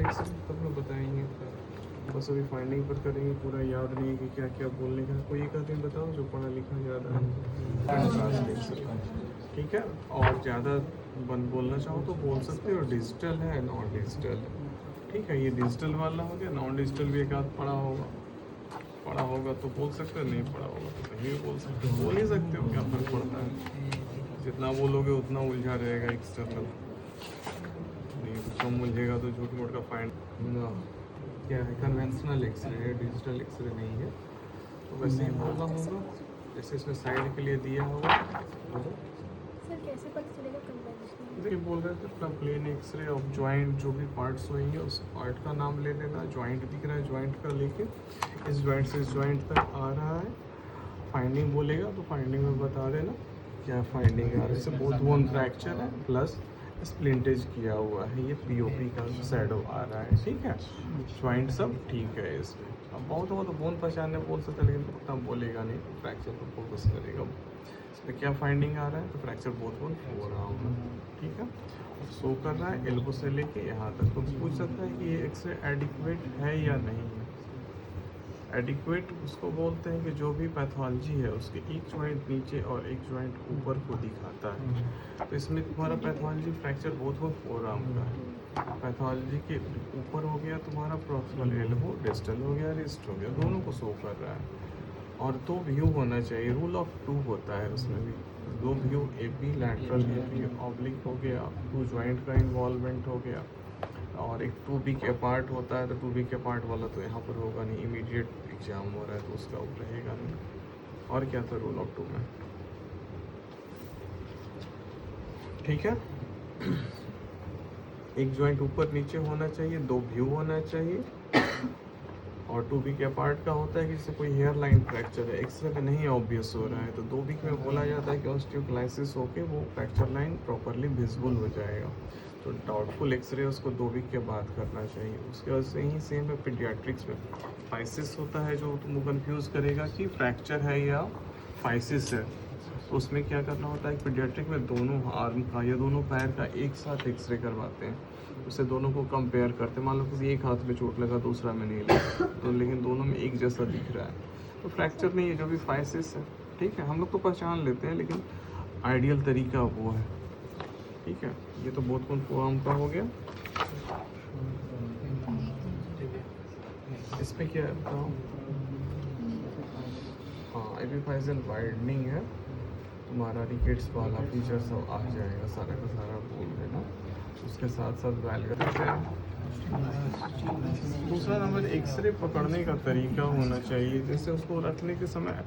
X ray तब लोग बताएंगे। बस अभी फाइंडिंग पर करेंगे, पूरा याद नहीं है कि क्या क्या बोलने का। कोई एक आदमी बताओ जो पढ़ा लिखा ज़्यादा है। ठीक है, और ज़्यादा बंद बोलना चाहो तो बोल सकते हो। डिजिटल है, नॉन डिजिटल है। ठीक है, ये डिजिटल वाला हो गया। नॉन डिजिटल भी एक आध पढ़ा होगा तो बोल सकते हो, नहीं पढ़ा होगा तो नहीं भी बोल सकते हो। बोल ही सकते हो, क्या फर्क पड़ता है। जितना बोलोगे उतना उलझा रहेगा एक्सटर्नल, नहीं तो कम उलझेगा तो झूठ मूठ का फाइंड क्या है। कन्वेंशनल एक्सरे है, डिजिटल एक्सरे नहीं है। तो वैसे ही बोलना होगा जैसे इसमें साइड के लिए दिया होगा। सर कैसे पता चलेगा कन्वेंशनल? देखिए बोल रहे थे अपना प्लेन एक्सरे ऑफ जॉइंट, जो भी पार्ट्स होंगे उस पार्ट का नाम ले लेना। जॉइंट दिख रहा है, जॉइंट का लेके इस जॉइंट से इस जॉइंट तक आ रहा है। फाइंडिंग बोलेगा तो फाइंडिंग में बता देना क्या फाइंडिंग आ रहा है। जैसे बोथ बोन फ्रैक्चर है प्लस स्प्लिंटेज किया हुआ है, ये पीओपी का शैडो आ रहा है। ठीक है, जॉइंट सब ठीक है इसमें। अब बहुत हो तो बोन पहचानने बोल सकते हैं, लेकिन उतना बोलेगा नहीं, फ्रैक्चर पर फोकस करेगा। इसमें क्या फाइंडिंग आ रहा है तो फ्रैक्चर बोथ बोन हो रहा होगा। ठीक है, अब शो कर रहा है एल्बो से लेके यहाँ तक। तो पूछ सकता है कि ये एक्सरे एडिक्वेट है या नहीं है। एडिक्वेट उसको बोलते हैं कि जो भी पैथोलॉजी है उसके एक जॉइंट नीचे और एक जॉइंट ऊपर को दिखाता है। तो इसमें तुम्हारा pathology fracture both bone forearm का है। पैथोलॉजी के ऊपर हो गया तुम्हारा प्रॉक्सिमल एल्बो, डिस्टल हो गया, रिस्ट हो गया, दोनों को शो कर रहा है। और दो व्यू होना चाहिए, रूल ऑफ टू होता है उसमें भी। दो view, A B lateral, A B oblique हो गया, टू जॉइंट का इन्वॉल्वमेंट हो गया। और एक टू बी के पार्ट होता है, तो टू बी के पार्ट वाला तो यहाँ पर होगा नहीं, इमीडिएट एग्जाम हो रहा है तो उसका ऊपर रहेगा नहीं। और क्या था रूल ऑफ टू में। ठीक है, एक जॉइंट ऊपर नीचे होना चाहिए, दो व्यू होना चाहिए। और टू वीक पार्ट का होता है कि जैसे कोई हेयर लाइन फ्रैक्चर है, एक्सरे में नहीं ऑब्वियस हो रहा है, तो 2 वीक में बोला जाता है कि ऑस्टियोक्लाइसिस होके वो फ्रैक्चर लाइन प्रॉपरली विजिबल हो जाएगा। तो डाउटफुल एक्सरे उसको 2 वीक के बाद करना चाहिए। उसके वजह से ही सेम है पीडियाट्रिक्स में। फाइसिस होता है जो तुमको कन्फ्यूज़ करेगा कि फ्रैक्चर है या फाइसिस है। तो उसमें क्या करना होता है, पीडियाट्रिक में दोनों आर्म का या दोनों पैर का एक साथ एक्सरे करवाते हैं। उससे दोनों को कंपेयर करते हैं। मान लो किसी एक हाथ में चोट लगा दूसरा में नहीं लगा, तो लेकिन दोनों में एक जैसा दिख रहा है तो फ्रैक्चर नहीं है, जो भी फाइसिस है। ठीक है, हम लोग तो पहचान लेते हैं, लेकिन आइडियल तरीका वो है। ठीक है, ये तो बहुत कौन फोरआर्म का हो गया। इसमें क्या है बताओ। हाँ, एपिफाइजल वाइडनिंग है तुम्हारा, रिकेट्स वाला फीचर सब आ जाएगा, सारा का सारा बोल देना। उसके साथ साथ दूसरा नंबर एक्सरे पकड़ने का तरीका होना चाहिए। जैसे उसको रखने के समय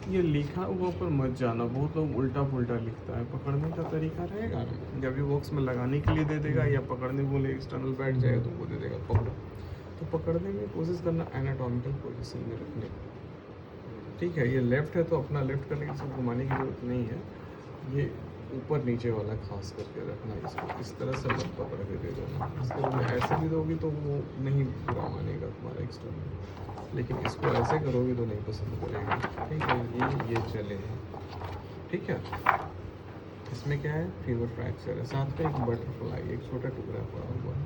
ये लिखा हुआ ऊपर मत जाना, बहुत लोग उल्टा पुल्टा लिखता है। पकड़ने का तरीका रहेगा, जब ये बॉक्स में लगाने के लिए दे देगा या पकड़ने बोले एक्सटर्नल बैठ जाएगा तो वो दे देगा पकड़ो। तो पकड़ने में कोशिश करना एनाटॉमिकल पोजीशन में रखने। ठीक है, ये लेफ्ट है तो अपना लेफ्ट करने की सब घुमाने की जरूरत नहीं है। ये ऊपर नीचे वाला खास करके रखना, इसको इस तरह से मत पकड़ के दे देना। इसको ऐसे भी दोगी तो वो नहीं पूरा मानेगा तुम्हारा एक्सटर्नल, लेकिन इसको ऐसे करोगे तो नहीं पसंद करेगा। ठीक है, ये चले हैं। ठीक है, इसमें क्या है, फीवर फ्रैक्चर है, साथ में एक बटरफ्लाई, एक छोटा टुकड़ा पड़ा हुआ है।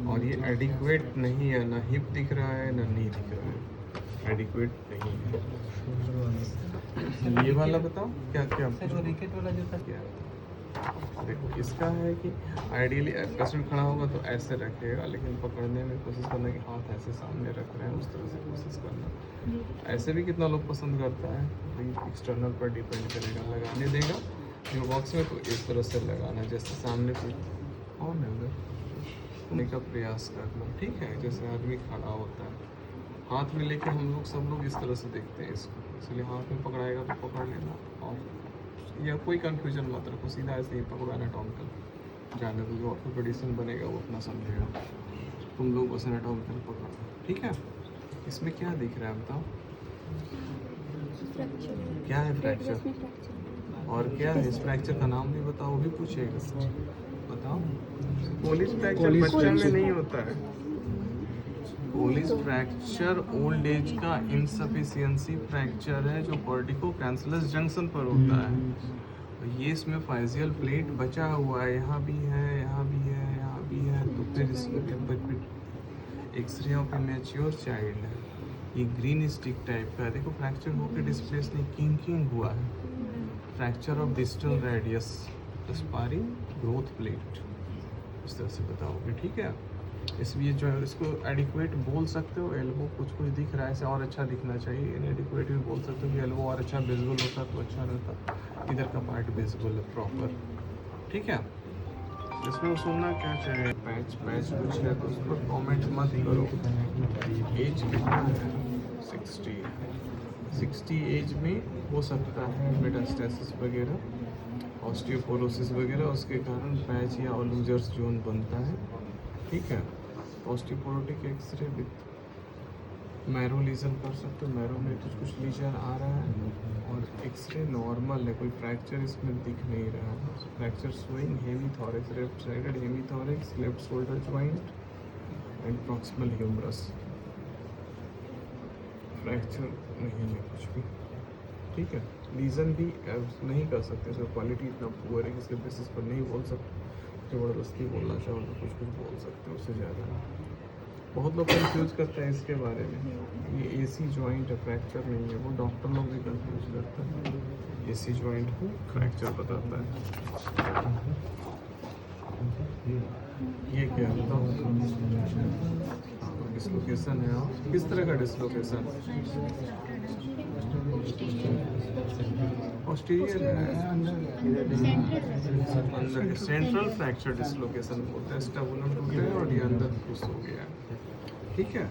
और ये एडिक्वेट नहीं है, ना हिप दिख रहा है ना नी दिख रहा है, एडिक्वेट नहीं है। ये वाला बताओ क्या क्या रिकेट वाला जो था क्या है? देखो इसका है कि आइडियली पेशेंट खड़ा होगा तो ऐसे रखेगा, लेकिन पकड़ने में कोशिश करना कि हाथ ऐसे सामने रख रहे हैं, उस तरह से कोशिश करना। ऐसे भी कितना लोग पसंद करता है, एक्सटर्नल पर डिपेंड करेगा। लगाने देगा जो बॉक्स में तो इस तरह से लगाना, जैसे सामने कोई और है उधर का प्रयास करना। ठीक है, जैसे आदमी खड़ा होता है हाथ में लेके, हम लोग सब लोग इस तरह से देखते हैं इसको, इसलिए हाथ में पकड़ाएगा तो पकड़ लेना। और या कोई कंफ्यूजन मत रखो, सीधा ऐसे ही पकड़ो एनाटॉमिकल। जाने दो, जो ऑर्थोपेडिशियन बनेगा वो अपना समझेगा, तुम लोग बस एनाटॉमिकल पकड़ो। ठीक है, इसमें क्या दिख रहा है बताओ, क्या है फ्रैक्चर और क्या है इस फ्रैक्चर का नाम भी बताओ, वो भी पूछेगा। बताओ, कोलिस फ्रैक्चर बच्चे में नहीं होता है। कोलिस फ्रैक्चर ओल्ड एज का इनसफिशियंसी फ्रैक्चर है जो कॉर्टिको कैंसलस जंक्शन पर होता है। ये इसमें फाइजियल प्लेट बचा हुआ है, यहाँ भी है, यहाँ भी है, यहाँ भी है, तो फिर इसमें एक्सरे ऑफ इमेच्योर चाइल्ड है, ये ग्रीन स्टिक टाइप का है। देखो फ्रैक्चर होकर डिस्प्लेस नहीं, किंग हुआ है। Fracture of distal radius aspiring growth plate, इस तरह से बताओगे, ठीक है। इसलिए जो है इसको एडिक्वेट बोल सकते हो, एल्बो कुछ कुछ दिख रहा है ऐसे और अच्छा दिखना चाहिए। इनएडिक्वेट भी बोल सकते हो कि एल्बो और अच्छा विजिबल होता तो अच्छा रहता, इधर का पार्ट विजिबल है प्रॉपर, ठीक है। इसमें सुनना क्या चाहिए, पैच कुछ है तो उस पर कॉमेंट मत करो। एज कितना है, 60 एज में हो सकता है मेटास्टेसिस वगैरह, ऑस्टियोपोरोसिस वगैरह, उसके कारण पैच या ओलूजर्स जोन बनता है, ठीक है। Osteoporotic x ray with marrow lesion कर सकते हो, मैरो में कुछ लीजन आ रहा है और एक्सरे नॉर्मल है, कोई फ्रैक्चर इसमें दिख नहीं रहा है। Fracture showing hemithorax, left sided hemithorax, left shoulder joint and proximal humerus, fracture नहीं है कुछ भी, ठीक है। रीज़न भी नहीं कर सकते, सो क्वालिटी इतना पुअर है कि इसके बेसिस पर नहीं बोल सकते। ज़बरदस्ती बोलना चाहो तो कुछ बोल सकते हो, उससे ज़्यादा नहीं। बहुत लोग कंफ्यूज करते हैं इसके बारे में, ये एसी जॉइंट है, फ्रैक्चर नहीं है, वो डॉक्टर लोग भी कंफ्यूज करते हैं। एसी जॉइंट को फ्रैक्चर बताता है। ये क्या बताओ, डिसलोकेशन है। और किस तरह का डिसलोकेशन, पोस्टीरियर है, अंदर सेंट्रल फ्रैक्चर डिसलोकेशन बोलते हैं। स्टैबुलम टूटे है और ये अंदर पुश हो गया है, ठीक है।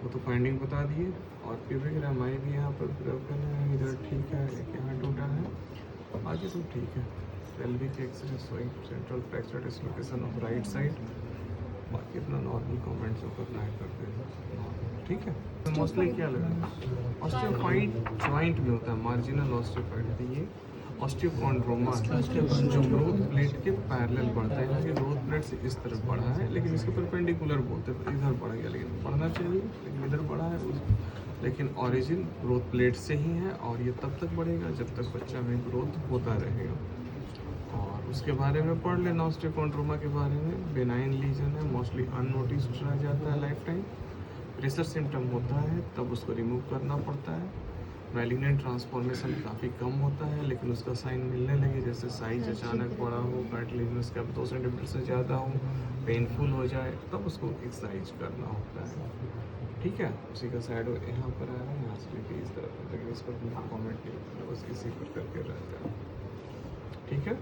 वो तो फाइंडिंग बता दिए। और प्यूबिक रामाई भी यहाँ पर ब्रोकन है, इधर ठीक है, एक यहाँ टूटा है, बाकी सब ठीक है। Pelvic x ray showing central fracture dislocation of right side, बाकी अपना नॉर्मल कमेंट जो करना है करते हैं, ठीक है। तो मोस्टली क्या लगा, ऑस्टियोफाइड जॉइंट में होता है, मार्जिनल ऑस्टियोफाइड, ये ऑस्टियोकॉन्ड्रोमा जो ग्रोथ प्लेट के पैरेलल बढ़ता है। यहाँ की ग्रोथ प्लेट से इस तरफ बढ़ा है, लेकिन इसके परपेंडिकुलर बोलते हैं, इधर बढ़ गया, लेकिन बढ़ना चाहिए, लेकिन इधर बढ़ा है। लेकिन ओरिजिन ग्रोथ प्लेट से ही है और ये तब तक बढ़ेगा जब तक बच्चा में ग्रोथ होता रहेगा। और उसके बारे में पढ़ लेना, ऑस्टियोकॉन्ड्रोमा के बारे में। बेनाइन लीजन है, मोस्टली अननोटिस्ड रह जाता है लाइफ टाइम। प्रेशर सिम्टम होता है तब उसको रिमूव करना पड़ता है। मैलिग्नेंट ट्रांसफॉर्मेशन काफ़ी कम होता है, लेकिन उसका साइन मिलने लगे, जैसे साइज अचानक बड़ा हो, कार्टिलेजिनस का 2 सेंटीमीटर से ज़्यादा हो, पेनफुल हो जाए, तब उसको एक्सरसाइज करना होता है, ठीक है। उसी का साइड यहाँ पर आ रहा है, यहाँ से लेके इस तरफ, लेकिन इस पर कॉमेंट नहीं, बस इसी पर करके रह जाए, ठीक है।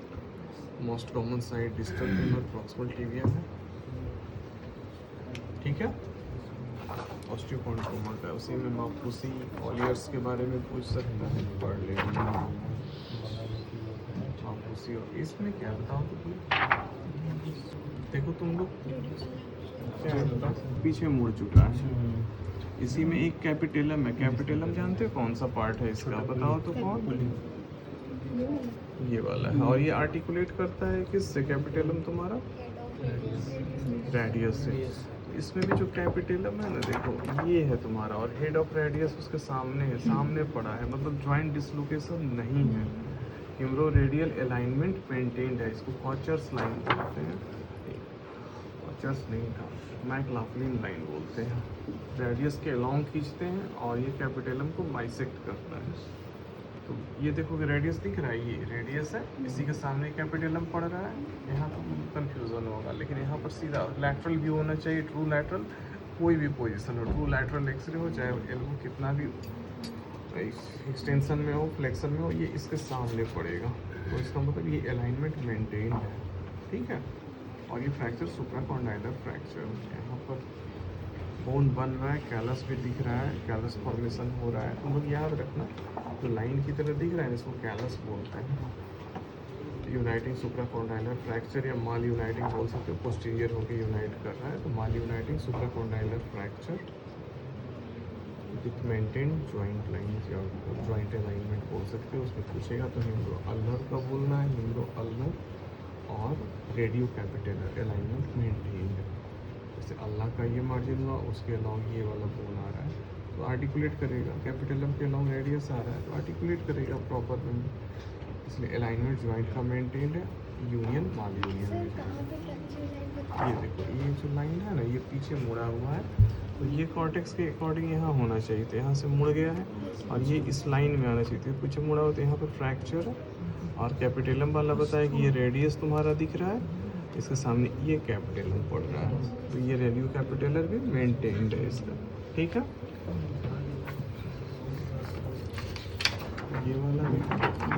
Most common side distal femur proximal tibia है, ठीक है। ऑस्टियोकॉन्ड्रोमा का उसी में मापुसी ऑलियर्स के बारे में पूछ सकता है, पढ़ लेंगे मापुसी। और इसमें क्या बताओ तो, देखो तुम लोग क्या है, पीछे मुड़ चुका है। इसी में एक कैपिटेलम है, कैपिटेलम जानते हो कौन सा पार्ट है इसका, बताओ तो कौन, ये वाला है। और ये आर्टिकुलेट करता है किससे, कैपिटेलम तुम्हारा रेडियस से। इसमें भी जो कैपिटेलम है ना, देखो ये है तुम्हारा, और हेड ऑफ रेडियस उसके सामने है, सामने पड़ा है, मतलब जॉइंट डिसलोकेशन नहीं है। ह्यूमरो रेडियल अलाइनमेंट मेंटेन्ड है, इसको कॉचर्स लाइन बोलते हैं, कॉचर्स नहीं था, मैकलाफ्लिन लाइन बोलते हैं। रेडियस के अलॉन्ग खींचते हैं और ये कैपिटेलम को बाइसेक्ट करता है। तो ये देखो कि रेडियस दिख रहा है, ये रेडियस है, इसी के सामने कैपिटेलम पड़ रहा है। यहाँ तो कंफ्यूजन होगा, लेकिन यहाँ पर सीधा लैटरल व्यू होना चाहिए, ट्रू लैटरल, कोई भी पोजीशन हो, ट्रू लैटरल एक्सरे हो, चाहे एल्बो कितना भी एक्सटेंशन में हो, फ्लेक्शन में हो, ये इसके सामने पड़ेगा। तो इसका मतलब ये अलाइनमेंट मेंटेन है, ठीक है। और ये फ्रैक्चर सुप्राकॉन्डाइलर फ्रैक्चर, यहाँ पर बोन बन रहा है, कैलस भी दिख रहा है, कैलस फॉर्मेशन हो रहा है। तुम लोग याद रखना, तो लाइन की तरह दिख रहा है, इसको कैलस बोलते हैं। यूनाइटिंग सुप्राकॉन्डाइलर फ्रैक्चर या माल यूनाइटिंग बोल सकते हो, पोस्टीरियर होकर यूनाइट कर रहा है, तो mal uniting supracondylar fracture with maintain joint line या जॉइंट अलाइनमेंट बोल सकते हो। उसमें पूछेगा तो हिम्रो अल्नर का बोलना है, हिम्रो अल्नर और रेडियो कैपिटेलर अलाइनमेंट मेंटेन है। जैसे अल्लाह का ये मार्जिन हुआ, उसके अलॉन्ग ये वाला बोन आ रहा है, तो आर्टिकुलेट करेगा। कैपिटलम के अलॉन्ग रेडियस आ रहा है तो आर्टिकुलेट करेगा प्रॉपर में, इसलिए अलाइनमेंट जॉइंट का मेंटेन्ड है। यूनियन माल यूनियन सर में कहाँ पे फ्रैक्चर लाइन बता ये देखो, ये जो लाइन है ना, ये पीछे मुड़ा हुआ है, तो ये कॉर्टेक्स के अकॉर्डिंग यहाँ होना चाहिए था, यहाँ से मुड़ गया है और ये इस लाइन में आना चाहिए था, पीछे मुड़ा हुआ, तो यहाँ पर फ्रैक्चर है। और कैपिटेलम वाला बताया कि ये रेडियस तुम्हारा दिख रहा है, इसके सामने ये कैपिटेलम पड़ रहा है, तो ये रेडियो कैपिटेलर भी मेंटेन्ड है इसका, ठीक है। ये वाला भी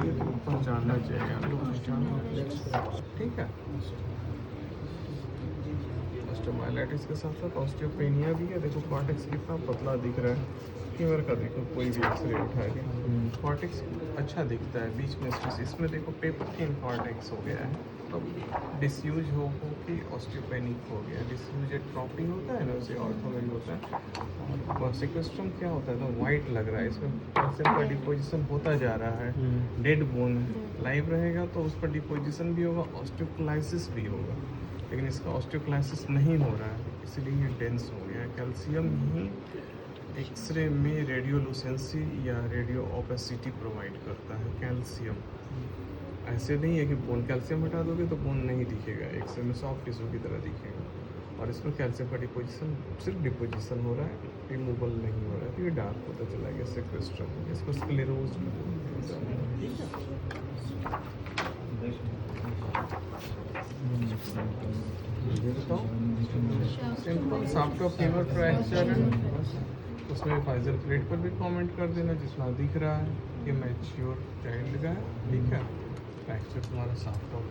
ये तो ऊपर जाना चाहिए, ठीक है। ऑस्टियोमाइलाइटिस के साथ साथ ऑस्टियोपेनिया भी है। देखो कॉर्टेक्स कितना पतला दिख रहा है, फीवर का देखो कोई भी एक्सरे उठाएगा, कॉर्टेक्स अच्छा दिखता है, बीच में स्पेस, इसमें देखो पेपर थिन कॉर्टेक्स हो गया है, तो डिसयूज हो कि ऑस्टियोपेनिक हो गया। डिसयूज एट्रोफी होता है ना, उसे ऑर्थो में भी होता है। और सिक्वेस्ट्रम क्या होता है, तो वाइट लग रहा है, इसमें कैल्शियम का डिपोजिशन होता जा रहा है, डेड बोन है, लाइव रहेगा तो उस पर डिपोजिशन भी होगा, ऑस्टियोक्लाइसिस भी होगा, लेकिन इसका ऑस्टियोक्लाइसिस नहीं हो रहा है, इसलिए ये डेंस हो गया है। कैल्शियम ही एक्सरे में रेडियोलुसेंसी या रेडियो ओपेसिटी प्रोवाइड करता है, कैल्शियम। ऐसे नहीं है कि बोन कैल्शियम हटा दोगे तो बोन नहीं दिखेगा, एक्सरे में सॉफ्ट टिश्यू की तरह दिखेगा। और इसमें कैल्शियम का डिपोजिशन, सिर्फ डिपोजिशन हो रहा है, रिमूवल नहीं हो रहा है, तो ये डार्क होता चला गया सेक्वेस्ट्रम, इसको स्क्लेरोज ठीक है। ये बताओ, simple shaft of femur fracture है, उसमें फाइजर प्लेट पर भी कमेंट कर देना जिसमें दिख रहा है कि मैच्योर चाइल्ड का है, ठीक है। फ्रैक्चर तुम्हारा साफ्ट ऑफ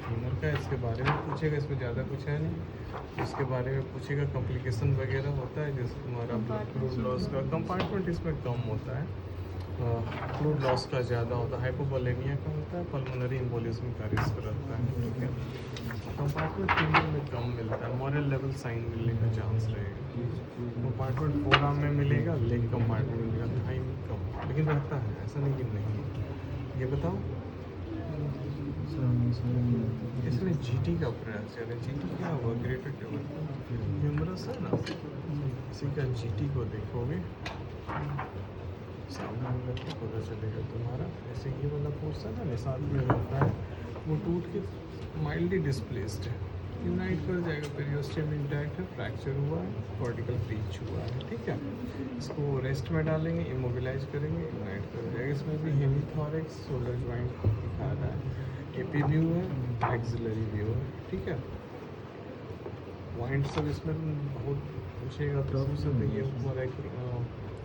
फीमर का है, इसके बारे में पूछेगा, इसमें ज़्यादा कुछ है नहीं, इसके बारे में पूछेगा। कॉम्प्लिकेशन वगैरह होता है, जैसे तुम्हारा फ्लूइड लॉस का कंपार्टमेंट इसमें कम होता है, फ्लूइड लॉस का ज़्यादा होता है, हाइपोवोलेमिया का होता है, पल्मोनरी एम्बोलिज्म का रिस्क रहता है, ठीक है। कंपार्टमेंट फीमेल में कम मिलता है, मॉरल लेवल साइन मिलने का चांस रहेगा। कंपार्टमेंट फोरआर्म में मिलेगा, लेग कंपार्टमेंट में मिलेगा, थाई में कम, लेकिन रहता है, ऐसा नहीं कि नहीं। ये बताओ, इसमें जीटी का फ्रैक्चर है, जीटी क्या हुआ, ग्रेटर ह्यूमरस है ना, इसी का जीटी को देखोगे सामने में पता चलेगा तुम्हारा। ऐसे ये वाला पोर्शन है ना साथ में रहता है, वो टूट के माइल्डली डिस्प्लेस्ड है, यूनाइट कर जाएगा, पेरियोस्टियम इंटैक्ट है, फ्रैक्चर हुआ है, कॉर्टिकल ब्रीच हुआ है, ठीक है। इसको रेस्ट में डालेंगे, इमोबिलाइज करेंगे, यूनाइट कर जाएगा। इसमें भी हेमीथोरेक्स, शोल्डर जॉइंट दिखा रहा है, एपी व्यू है, एक्सिलरी व्यू है, ठीक है। पॉइंट सब इसमें बहुत पूछेगा, तो ये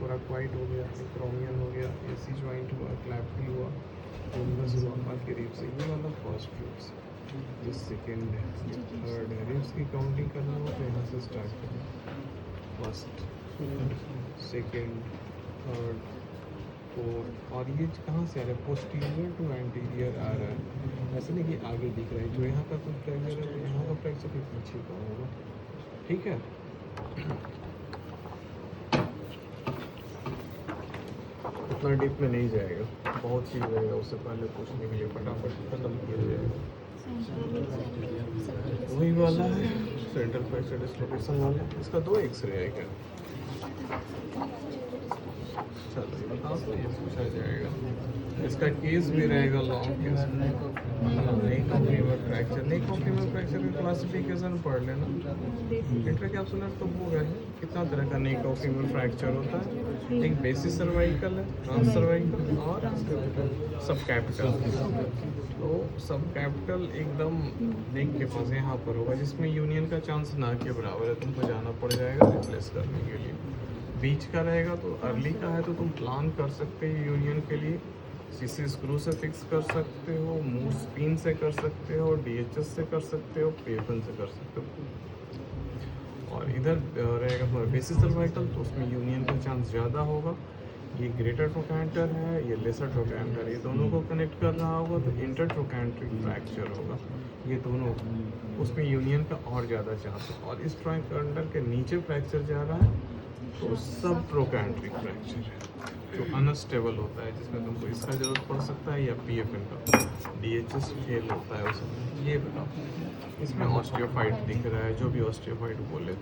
पूरा क्वाइट हो गया, एक्रोमियन हो गया, एसी जॉइंट हुआ, क्लैप्टी हुआ, रिब्स हुआ, बाकी रिब्स। ये वाला फर्स्ट रिब्स, ये सेकेंड है, ये थर्ड है। रिब्स की काउंटिंग करना हो तो यहाँ से स्टार्ट करें, फर्स्ट, सेकेंड, थर्ड, फोर्थ। और ये कहाँ से आ रहा है, पोस्टीरियर टू एंटीरियर आ रहा है, ऐसे नहीं कि आगे दिख रहा है। जो यहाँ का तो फ्रैक्चर है, तो यहाँ का फ्रैक्चर फिर पीछे का होगा, ठीक है। उतना डीप में नहीं जाएगा, बहुत चीज़ रहेगा उससे पहले पूछने के लिए, फटाफट खत्म किया जाएगा। वही वाला है सेंट्रल फ्रैक्चर डिस्लोकेशन वाला, इसका 2 एक्सरे है क्या? चलो ये बताओ, तो ये पूछा जाएगा, इसका केस भी रहेगा लॉन्ग केस। नहीं कॉम्प्लीमेंट फ्रैक्चर, नहीं कॉम्प्लीमेंट फ्रैक्चर का क्लासिफिकेशन पढ़ लेना। इंट्राकैप्सुलर तो हो गए, कितना तरह का नहीं कॉम्प्लीमेंट फ्रैक्चर होता है, एक बेसिस सर्वाइकल है, ट्रांस सर्वाइकल और सब कैपिटल। तो सब कैपिटल एकदम नेक के पास यहाँ पर होगा, जिसमें यूनियन का चांस ना के बराबर है, तुमको जाना पड़ जाएगा रिप्लेस करने के लिए। बीच का रहेगा तो अर्ली का है तो तुम प्लान कर सकते हो यूनियन के लिए, सीसी स्क्रू से फिक्स कर सकते हो, मूव स्पिन से कर सकते हो, डीएचएस से कर सकते हो, पीएफएन से कर सकते हो। और इधर रहेगा तुम्हारा बेसिस सर्वाइकल, तो उसमें यूनियन का चांस ज़्यादा होगा। ये ग्रेटर ट्रोकैंटर है, ये लेसर ट्रोकैंटर, ये दोनों को कनेक्ट कर रहा होगा तो इंटर ट्रोकैंट्रिक फ्रैक्चर होगा। ये दोनों, उसमें यूनियन का और ज़्यादा चांस है। और इस ट्रोकैंटर के नीचे फ्रैक्चर जा रहा है तो सब ट्रोकैंट्रिक फ्रैक्चर है, जो अनस्टेबल होता है, जिसमें तुमको इसका जरूरत पड़ सकता है या पीएफएन का, डीएचएस फेल होता है उसमें। ये बताओ, इसमें ऑस्टियोफाइट दिख रहा है, जो भी ऑस्टियोफाइट बोले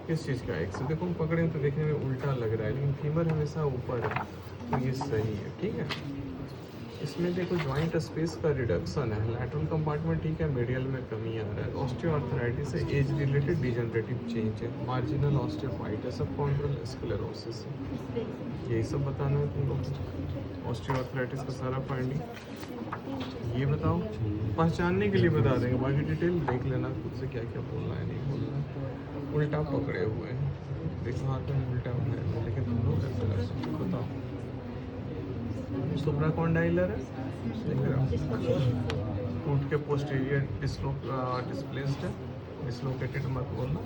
किस चीज़ का एक्स, देखो हम पकड़े तो देखने में उल्टा लग रहा है, लेकिन फीमर हमेशा ऊपर है, तो ये सही है, ठीक है। इसमें देखो जॉइंट स्पेस का रिडक्शन है, लैटरल कंपार्टमेंट ठीक है, मीडियल में कमी आ रहा है, ऑस्टियोआर्थराइटिस है, एज रिलेटेड डिजनरेटिव चेंज है, मार्जिनल ऑस्टियोफाइटिस, सबकॉन्ड्रल स्क्लेरोसिस है, यही सब बताना है तुम लोग को। ऑस्टियोआर्थराइटिस का सारा फाइंडिंग ये बताओ, पहचानने के लिए बता देंगे, बाकी डिटेल देख लेना खुद से क्या क्या बोलना है नहीं बोलना है। उल्टा पकड़े हुए हैं, देखो हाथ में उल्टा हुआ है, लेकिन तुम लोग कैसे कर सकते हो बताओ। सुप्राकॉन्डाइलर है, देख रहे हो, टूट के पोस्टीरियर डिस्प्लेस्ड है, डिसलोकेटेड मत बोलना,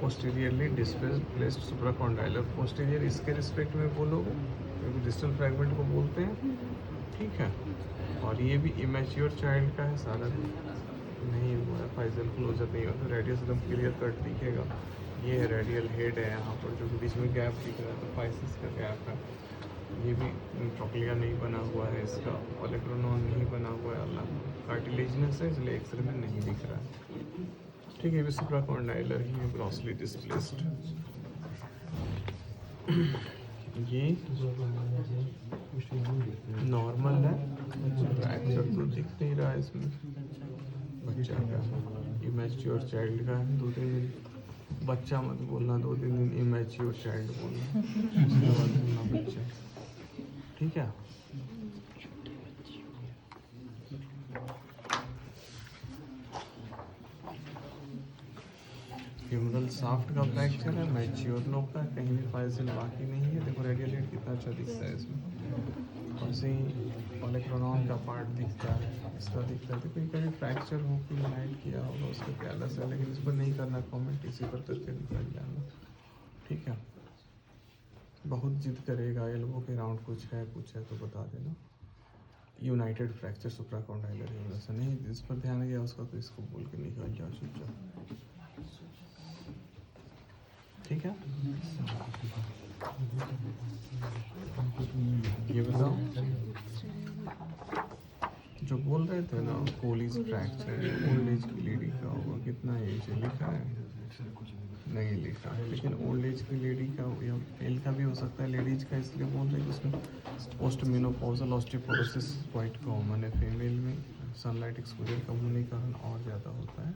पोस्टीरियरली डिस्प्लेस्ड सुप्राकॉन्डाइलर, पोस्टीरियर इसके रिस्पेक्ट में बोलोगे क्योंकि डिस्टल फ्रैगमेंट को बोलते हैं, ठीक है। और ये भी इमेच्योर चाइल्ड का है, सारा नहीं हुआ है, फाइजल क्लोजर नहीं होता, रेडियस एकदम क्लियर कट दिखेगा। ये है रेडियल हेड है, यहाँ पर जो बीच में गैप दिख रहा है तो फाइसिस का गैप है। ये भी ट्रोक्लिया नहीं बना हुआ है, इसका ओलेक्रोनॉन नहीं बना हुआ है, अल्लाह कार्टिलेजिनस है इसलिए एक्सरे में नहीं दिख रहा है, ठीक है। सुप्राकॉन्डाइलर ही है, ग्रॉसली डिस्प्लेस्ड। ये नॉर्मल है, फ्रैक्चर तो दिख नहीं रहा है इसमें बच्चा का, इमेच्योर चाइल्ड का है, 2-3 दिन बच्चा मत बोलना, 2-3 दिन इमेच्योर चाइल्ड बोलना, उसके बाद बोलना बच्चा, ठीक है। ह्यूमरल साफ्ट का फ्रैक्चर है, मैच्योर लोग का, कहीं भी फाइजिल बाकी नहीं है। देखो रेडियल हेड कितना अच्छा दिखता है इसमें, और से ही ओलेक्रोनॉन का पार्ट दिखता है, इसका दिखता है। देखो ये कभी फ्रैक्चर हो कि लाइट किया होगा उसका कैलस है, लेकिन इस पर नहीं करना कमेंट, इसी पर करके निकल जाना, ठीक है। बहुत जिद करेगा एल्बो के राउंड कुछ है तो बता देना। यूनाइटेड फ्रैक्चर सुप्राकॉन्डाइलर है, वैसा नहीं, इस पर ध्यान गया उसका तो इसको बोल के निकल जाओ चुपचाप, ठीक है। ये बताओ जो बोल रहे थे ना कोलीज फ्रैक्चर ओल्ड एज की लेडी का होगा, कितना एज है लिखा है नहीं लिखा है, लेकिन ओल्ड एज की लेडी का या मेल का भी हो सकता है, लेडीज का इसलिए बोल रहे हैं कि उसमें post menopausal osteoporosis quite common है, फीमेल में सनलाइट एक्सपोजर कम होने के कारण और ज़्यादा होता है।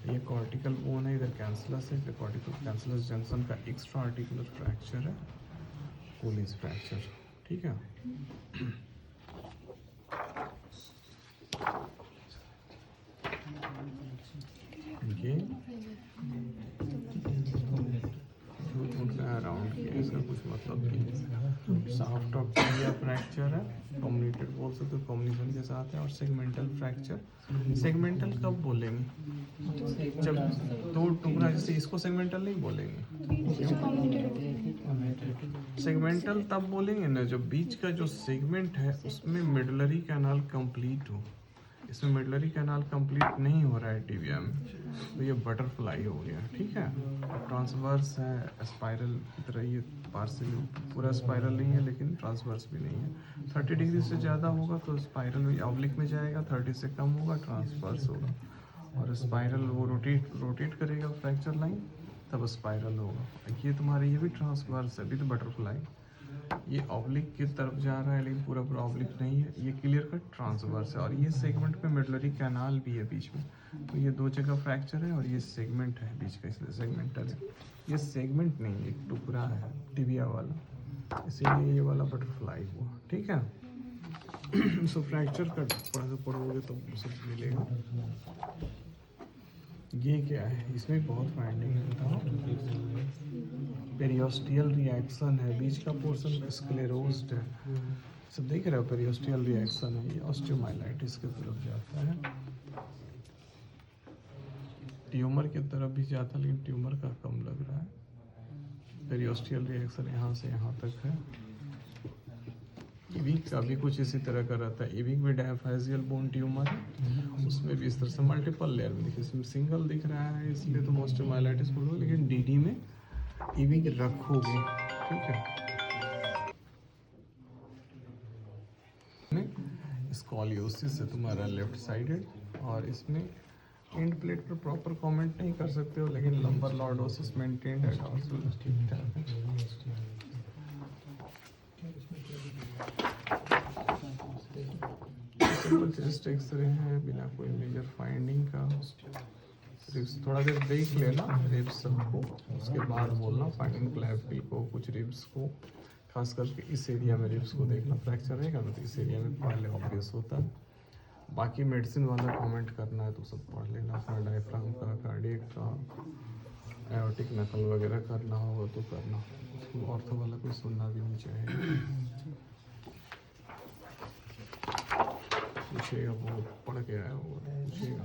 ये कॉर्टिकल बोन है, इधर कैंसलस है, इधर कॉर्टिकल कैंसलस जंक्शन का एक्स्ट्रा आर्टिकुलर फ्रैक्चर है, कोलीज फ्रैक्चर, ठीक है। ये राउंड किया, इसका कुछ मतलब नहीं। सॉफ्ट ऑफ फ्रैक्चर है, कम्युनिकेट बोल सकते हो, कम्युनिकेशन के साथ है। और सेगमेंटल फ्रैक्चर, सेगमेंटल कब बोलेंगे जब दो टुकड़ा, जैसे इसको सेगमेंटल नहीं बोलेंगे, सेगमेंटल तब बोलेंगे ना जब बीच का जो सेगमेंट है उसमें मिडलरी कैनाल कंप्लीट हो। इसमें मिडलरी कैनाल कंप्लीट नहीं हो रहा है टिबिया में, तो ये बटरफ्लाई हो गया, ठीक है। ट्रांसवर्स है, स्पाइरल की तरह, ये पार्शियल पूरा स्पाइरल नहीं है लेकिन ट्रांसवर्स भी नहीं है। 30 डिग्री से ज़्यादा होगा तो स्पाइरल में ऑब्लिक में जाएगा, 30 से कम होगा ट्रांसवर्स होगा, और स्पाइरल वो रोटेट करेगा फ्रैक्चर लाइन, तब स्पाइरल होगा। ये तुम्हारे ये भी ट्रांसवर्स है, अभी तो बटरफ्लाई, ये ऑब्लिक की तरफ जा रहा है लेकिन पूरा ऑब्लिक नहीं है, ये क्लियर कट ट्रांसवर्स है। और ये सेगमेंट पे मिडलरी कैनाल भी है बीच में, तो ये दो जगह फ्रैक्चर है और ये सेगमेंट है बीच का, इसलिए सेगमेंटल है। ये सेगमेंट नहीं, एक टुकड़ा है टिबिया वाला, इसीलिए ये वाला बटरफ्लाई हुआ, ठीक है। सो फ्रैक्चर का पढ़ोगे तो सब मिलेगा। ये क्या है, इसमें बहुत फाइंडिंग है, बताओ। पेरियोस्टियल रिएक्शन है, बीच का पोर्शन स्क्लेरोज्ड है, सब देख रहे हो, पेरियोस्टियल रिएक्शन है, ये ऑस्टियोमाइलाइटिस की तरफ जाता है, ट्यूमर की तरफ भी जाता है लेकिन ट्यूमर का कम लग रहा है। पेरियोस्टियल रिएक्शन यहाँ से यहाँ तक है। इविक का भी कुछ इसी तरह का रहता है, इविक में डायफाइजियल बोन ट्यूमर है, उसमें भी इस तरह से मल्टीपल लेयर में देखिए, इसमें सिंगल दिख रहा है इसलिए तुम ऑस्टियोमाइलाइटिस बोलोगे, लेकिन डीडी में इविक रखोगे, ठीक है। स्कॉलियोसिस है तुम्हारा लेफ्ट साइडेड, और इसमें एंड प्लेट पर प्रॉपर कमेंट नहीं कर सकते हो, लेकिन लंबर लॉर्डोसिस मेंटेन्ड है, ठीक ठाक है। सिंपल चेस्ट एक्सरे है बिना कोई मेजर फाइंडिंग का। रिब्स थोड़ा देर देख लेना रिब्स सबको, उसके बाद बोलना फाइंडिंग क्लैविकल को, कुछ रिब्स को, खास करके इस एरिया में रिब्स को देखना। फ्रैक्चर रहेगा ना तो इस एरिया में पहले ऑब्वियस होता है। बाकी मेडिसिन वाला कमेंट करना है तो सब पढ़ लेना, अपना डायफ्राम का, कार्डियक का, एओर्टिक नकल वगैरह करना होगा तो करना। उसको ऑर्थो वाला कोई सुनना भी नहीं चाहिए। पूछेगा वो पढ़ के आया होगा, पूछेगा।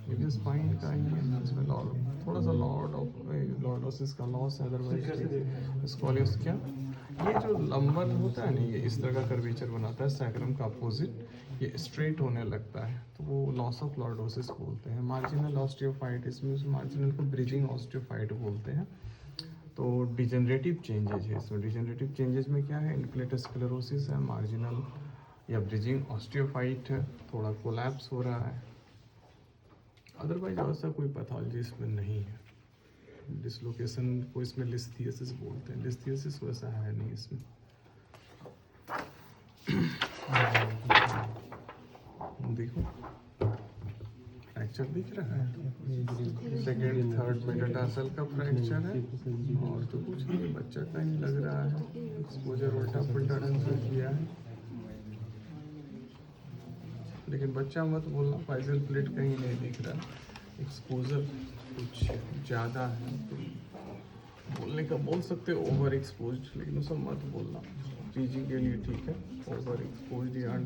ये भी स्पाइन का ही है, इसमें थोड़ा सा लॉर्डोसिस का लॉस है, अदरवाइज स्कॉलियोस क्या, ये जो लंबर होता है ना, ये इस तरह का कर्वेचर बनाता है सैक्रम का अपोजिट, ये स्ट्रेट होने लगता है तो वो लॉस ऑफ लॉर्डोसिस बोलते हैं। मार्जिनल ऑस्टियोफाइटिस में, मार्जिनल को ब्रिजिंग ऑस्टियोफाइट बोलते हैं। तो डिजेनरेटिव चेंजेज है इसमें। डिजेनरेटिव चेंजेज में क्या है, इनफ्लेटर स्क्लेरोसिस है, मार्जिनल या ब्रिजिंग ऑस्टियोफाइट है, थोड़ा कोलैप्स हो रहा है। अदरवाइज ऐसा कोई पैथोलॉजी इसमें नहीं है। डिसलोकेशन को इसमें लिस्थियसिस बोलते हैं, लिस्थियसिस वैसा है नहीं इसमें। देखो फ्रैक्चर दिख रहा है, सेकेंड थर्ड मेटाटार्सल का फ्रैक्चर है, और तो कुछ नहीं, बच्चा का ही लग रहा है, एक्सपोजर उल्टा पुल्टा ढंग से किया है। लेकिन बच्चा मत बोलना, फाइजल प्लेट कहीं नहीं दिख रहा, एक्सपोजर कुछ ज़्यादा है तो बोलने का बोल सकते हो ओवर एक्सपोज्ड, लेकिन उसको मत बोलना। पीजी के लिए ठीक है, ओवर एक्सपोज्ड या